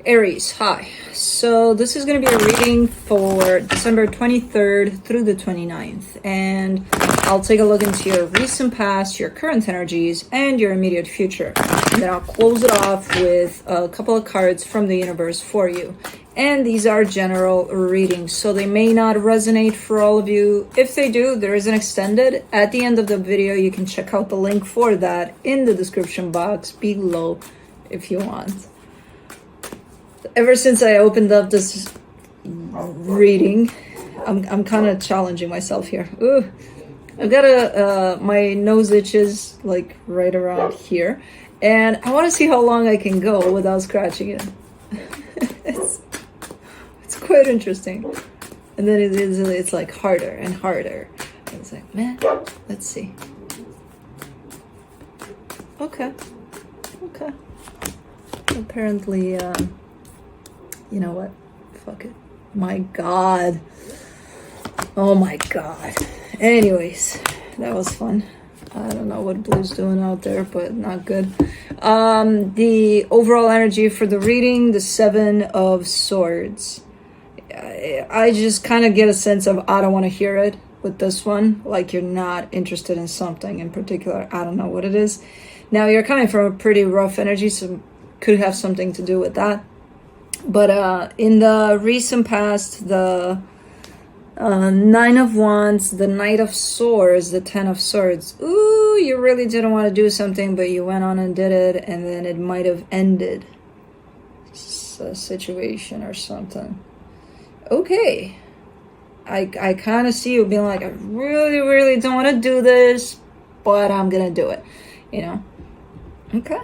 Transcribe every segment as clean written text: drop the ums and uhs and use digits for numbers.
Aries, hi. So this is going to be a reading for December 23rd through the 29th. And I'll take a look into your recent past, your current energies, and your immediate future. And then I'll close it off with a couple of cards from the universe for you. And these are general readings, so they may not resonate for all of you. If they do, there is an extended. At the end of the video, you can check out the link for that in the description box below if you want. Ever since I opened up this reading, I'm kind of challenging myself here. Ooh, I've got my nose itches like right around here, and I want to see how long I can go without scratching it. it's quite interesting. And then it's like harder and harder. And it's like, man, let's see. Okay. Apparently, you know what? Fuck it. My God. Oh my God. Anyways, that was fun. I don't know what Blue's doing out there, but not good. The overall energy for the reading, the Seven of Swords. I just kind of get a sense of I don't want to hear it with this one. Like you're not interested in something in particular. I don't know what it is. Now you're coming from a pretty rough energy, so could have something to do with that. But in the recent past, the Nine of Wands, the Knight of Swords, the Ten of Swords. Ooh, you really didn't want to do something, but you went on and did it, and then it might have ended a situation or something. Okay. I kind of see you being like, I really don't want to do this, but I'm going to do it. You know? Okay.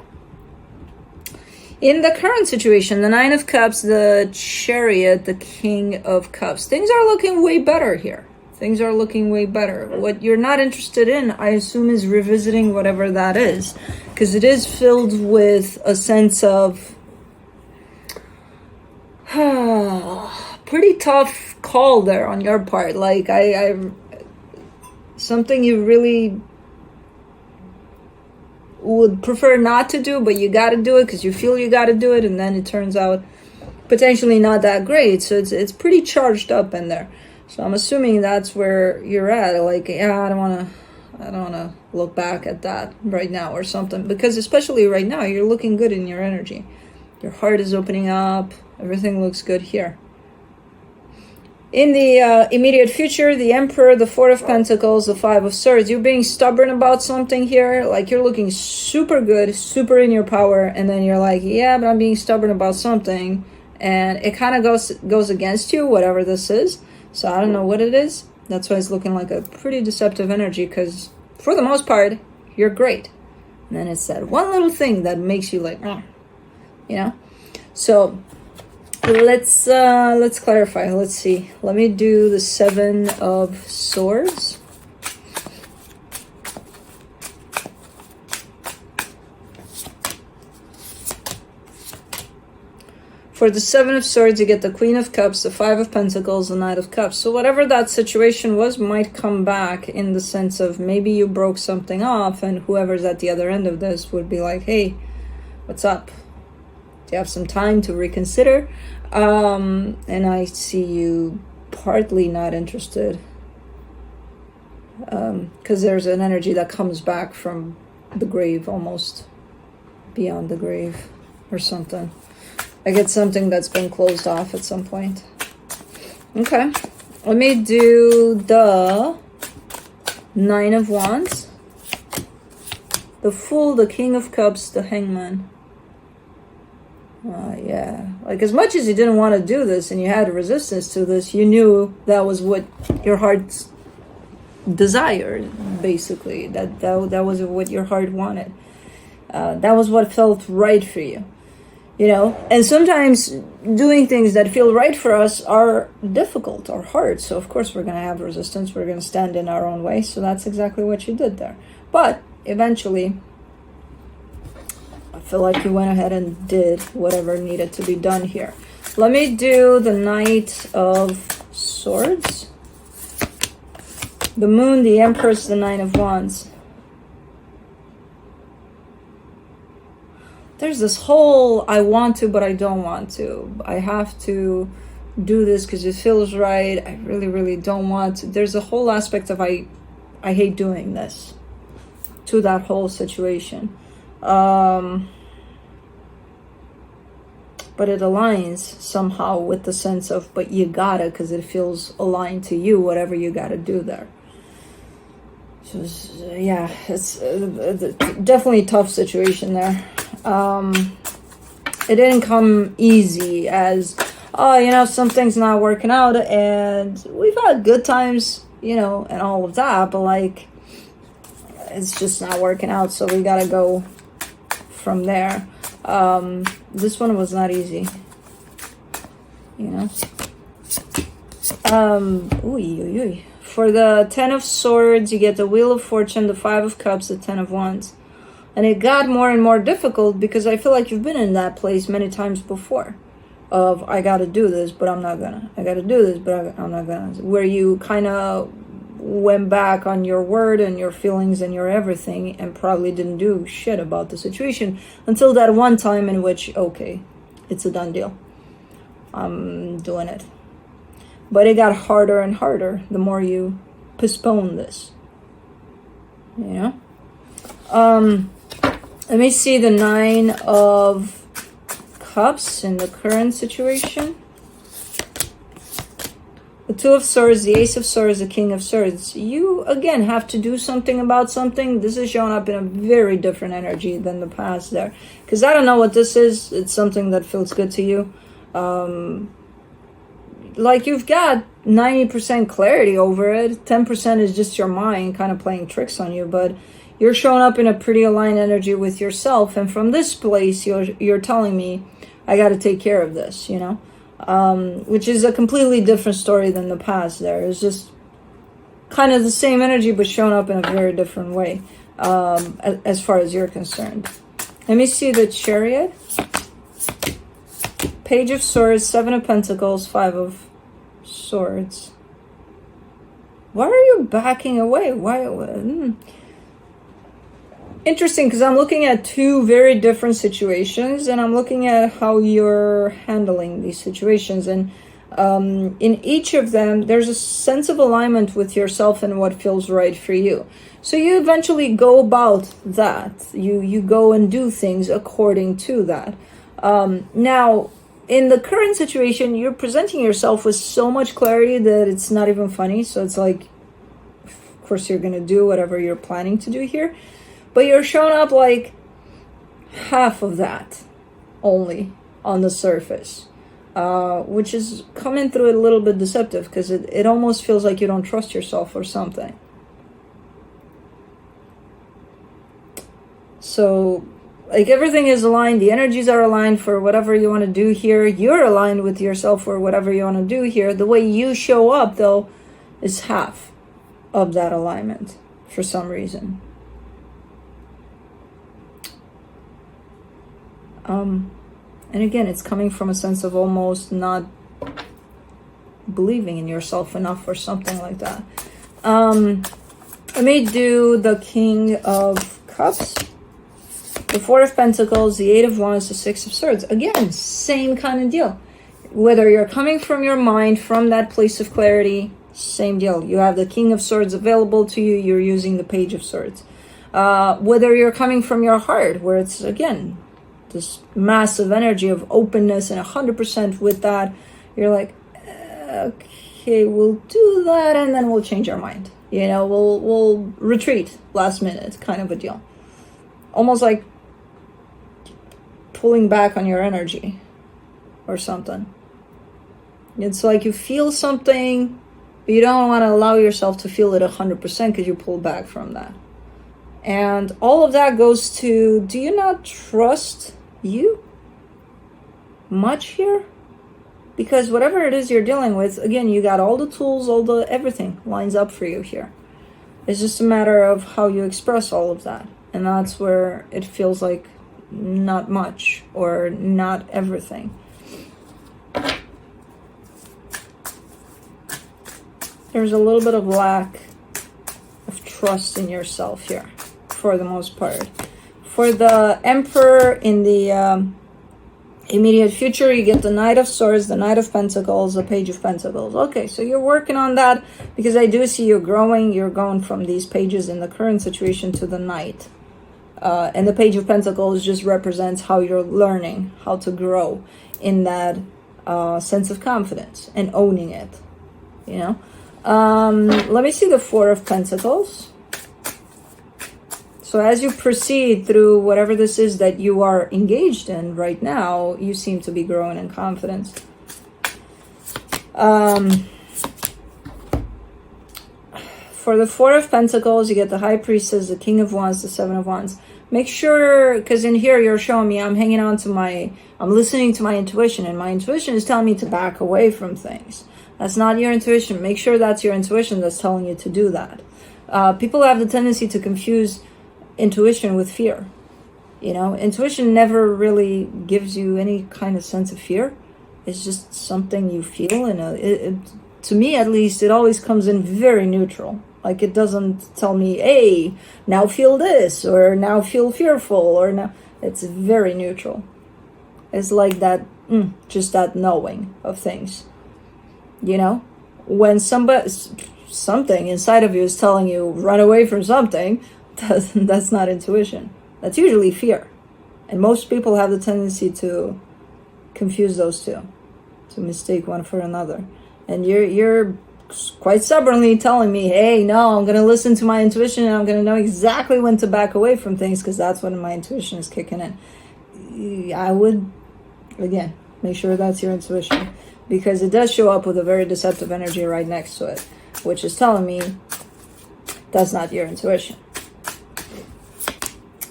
In the current situation, the Nine of Cups, the Chariot, the King of Cups, things are looking way better here. Things are looking way better. What you're not interested in, I assume, is revisiting whatever that is. Because it is filled with a sense of pretty tough call there on your part. Like, I something you really would prefer not to do, but you got to do it because you feel you got to do it, and then it turns out potentially not that great. So it's pretty charged up in there. So I'm assuming that's where you're at. Like, yeah, I don't want to look back at that right now or something, because especially right now you're looking good in your energy. Your heart is opening up. Everything looks good here. In the immediate future, the Emperor, the Four of Pentacles, the Five of Swords. You're being stubborn about something here. Like you're looking super good, super in your power. And then you're like, yeah, but I'm being stubborn about something. And it kind of goes against you, whatever this is. So I don't know what it is. That's why it's looking like a pretty deceptive energy. Because for the most part, you're great. And then it's that one little thing that makes you like, you know. So let's clarify. Let's see. Let me do the Seven of Swords. For the Seven of Swords, you get the Queen of Cups, the Five of Pentacles, the Knight of Cups. So whatever that situation was might come back in the sense of maybe you broke something off, and whoever's at the other end of this would be like, hey, what's up? Do you have some time to reconsider? And I see you partly not interested. Because there's an energy that comes back from the grave, almost beyond the grave or something. I get something that's been closed off at some point. Okay. Let me do the Nine of Wands, the Fool, the King of Cups, the Hangman. Yeah, like as much as you didn't want to do this and you had resistance to this, you knew that was what your heart desired, basically. That was what your heart wanted. That was what felt right for you, you know. And sometimes doing things that feel right for us are difficult or hard. So of course we're going to have resistance. We're going to stand in our own way. So that's exactly what you did there. But eventually, I feel like you went ahead and did whatever needed to be done here. Let me do the Knight of Swords. The Moon, the Empress, the Nine of Wands. there's this whole I want to, but I don't want to. I have to do this because it feels right. I really, really don't want to. There's a whole aspect of I hate doing this to that whole situation. But it aligns somehow with the sense of, but you gotta, because it feels aligned to you, whatever you gotta do there. So yeah, it's definitely a tough situation there. It didn't come easy as, oh, you know, something's not working out, and we've had good times, you know, and all of that, but like, it's just not working out, so we gotta go from there. This one was not easy, you know. For the 10 of Swords, you get the Wheel of Fortune, the 5 of Cups, the 10 of Wands. And it got more and more difficult because I feel like you've been in that place many times before of, I gotta do this, but I'm not gonna. I gotta do this, but I'm not gonna. Where you kind of went back on your word and your feelings and your everything and probably didn't do shit about the situation until that one time in which, okay, it's a done deal. I'm doing it. But it got harder and harder the more you postpone this. You know? Let me see the 9 of Cups in the current situation. The 2 of Swords, the Ace of Swords, the King of Swords. You, again, have to do something about something. This is showing up in a very different energy than the past there. Because I don't know what this is. It's something that feels good to you. Like you've got 90% clarity over it. 10% is just your mind kind of playing tricks on you. But you're showing up in a pretty aligned energy with yourself. And from this place, you're telling me, I got to take care of this, you know. Which is a completely different story than the past there. It's just kind of the same energy, but shown up in a very different way, as far as you're concerned. Let me see the Chariot. Page of Swords, 7 of Pentacles, 5 of Swords. Why are you backing away? Why? Interesting, because I'm looking at 2 very different situations, and I'm looking at how you're handling these situations. And in each of them, there's a sense of alignment with yourself and what feels right for you. So you eventually go about that. You go and do things according to that. Now, in the current situation, you're presenting yourself with so much clarity that it's not even funny. So it's like, of course, you're going to do whatever you're planning to do here. But you're showing up like half of that only on the surface, which is coming through it a little bit deceptive because it almost feels like you don't trust yourself or something. So, like, everything is aligned. The energies are aligned for whatever you want to do here. You're aligned with yourself for whatever you want to do here. The way you show up, though, is half of that alignment for some reason. And again, it's coming from a sense of almost not believing in yourself enough or something like that. I may do the King of Cups, the 4 of Pentacles, the 8 of Wands, the 6 of Swords. Again, same kind of deal. Whether you're coming from your mind, from that place of clarity, same deal. You have the King of Swords available to you. You're using the Page of Swords. Whether you're coming from your heart, where it's, again, this massive energy of openness and 100% with that, you're like, okay, we'll do that and then we'll change our mind. You know, we'll retreat last minute, kind of a deal. Almost like pulling back on your energy or something. It's like you feel something, but you don't want to allow yourself to feel it 100% because you pull back from that. And all of that goes to, do you not trust you much here? Because whatever it is you're dealing with, again, you got all the tools, all the everything lines up for you here. It's just a matter of how you express all of that. And that's where it feels like not much or not everything. There's a little bit of lack of trust in yourself here for the most part. For the Emperor in the immediate future, you get the Knight of Swords, the Knight of Pentacles, the Page of Pentacles. Okay, so you're working on that, because I do see you're growing. You're going from these pages in the current situation to the Knight. And the Page of Pentacles just represents how you're learning how to grow in that sense of confidence and owning it, you know. Let me see the Four of Pentacles. So as you proceed through whatever this is that you are engaged in right now, you seem to be growing in confidence. For the Four of Pentacles, you get the High Priestess, the King of Wands, the Seven of Wands. Make sure, because in here you're showing me I'm hanging on to I'm listening to my intuition, and my intuition is telling me to back away from things. That's not your intuition. Make sure that's your intuition that's telling you to do that. People have the tendency to confuse intuition with fear. You know, intuition never really gives you any kind of sense of fear. It's just something you feel, and to me at least, it always comes in very neutral. Like, it doesn't tell me, hey, now feel this, or now feel fearful, or now. It's very neutral. It's like that, just that knowing of things. You know, when something inside of you is telling you run away from something, that's not intuition. That's usually fear. And most people have the tendency to confuse those two, to mistake one for another. And you're quite stubbornly telling me, hey, no, I'm going to listen to my intuition, and I'm going to know exactly when to back away from things, because that's when my intuition is kicking in. I would, again, make sure that's your intuition, because it does show up with a very deceptive energy right next to it, which is telling me that's not your intuition.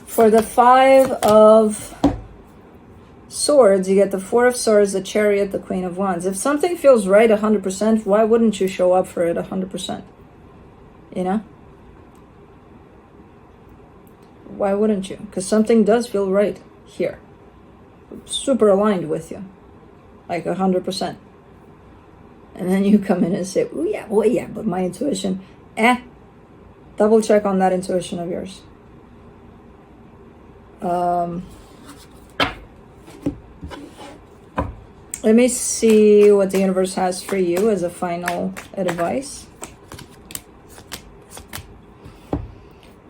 For the Five of Swords, you get the Four of Swords, the Chariot, the Queen of Wands. If something feels right 100%, why wouldn't you show up for it 100%? You know? Why wouldn't you? Because something does feel right here. Super aligned with you. Like 100%. And then you come in and say, oh yeah, well yeah, but my intuition, double check on that intuition of yours. Let me see what the universe has for you as a final advice.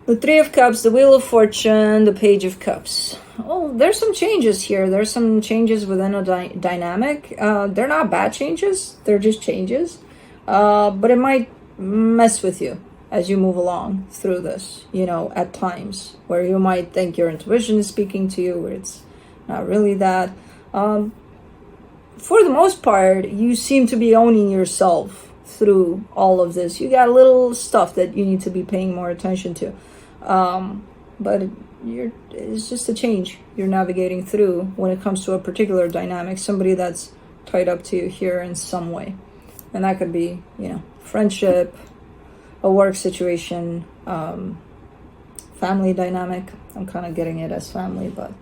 The Three of Cups, the Wheel of Fortune, the Page of Cups. Oh, there's some changes here. There's some changes within a dynamic. They're not bad changes. They're just changes. But it might mess with you as you move along through this, you know, at times where you might think your intuition is speaking to you, where it's not really that. For the most part, you seem to be owning yourself through all of this. You got little stuff that you need to be paying more attention to. But it's just a change you're navigating through when it comes to a particular dynamic, somebody that's tied up to you here in some way. And that could be, you know, friendship, a work situation, family dynamic. I'm kind of getting it as family, but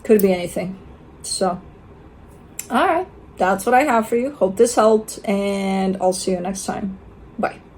could be anything. So, all right, that's what I have for you. Hope this helped, and I'll see you next time. Bye.